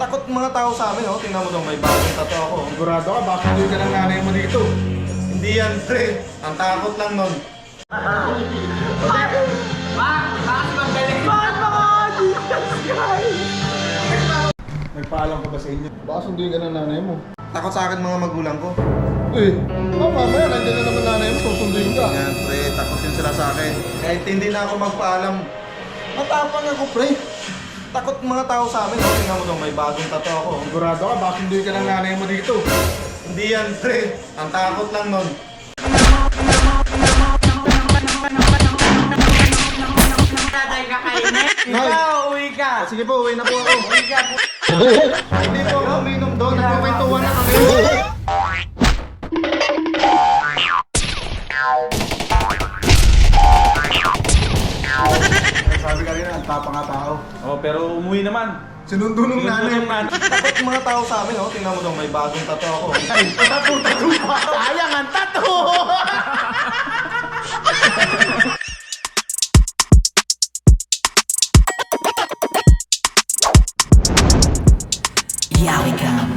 Takot mga tao sa amin, oh. Tingnan mo daw, may bagong tato ako. Sigurado ka, bakit hindi ka ng nanay mo dito? Hindi yan, pre. Ang takot lang nun. Nagpaalam ka ba sa inyo? Baka sunduin ka ng nanay mo. Takot sa akin mga magulang ko. Eh, mamaya, nandiyan na naman nanay mo, susunduin ka. Yan, pre. Takot yun sila sa akin. Kahit hindi na ako magpaalam. Matapang ako, pre. Takot mga tao sa amin, oh. Tingnan mo daw, may bagong tato ako. Sigurado ka, bakit hindi ka ng nanay mo dito? Hindi yan, pre. Ang takot lang nun. Ikaw, uwi ka! Sige po, uwi na po ako. Uwi ka! Hindi po ako uminom doon. Nagkukwentuhan na kami. Sabi ka rin, ang tapang nga tao. Oh, pero umuwi naman. Sinundo nung nanay mo. Takot mga tao sa amin, oh. Tingnan mo daw, may bagong tato ako. Tato pa. Sayang ang tato! Here we come.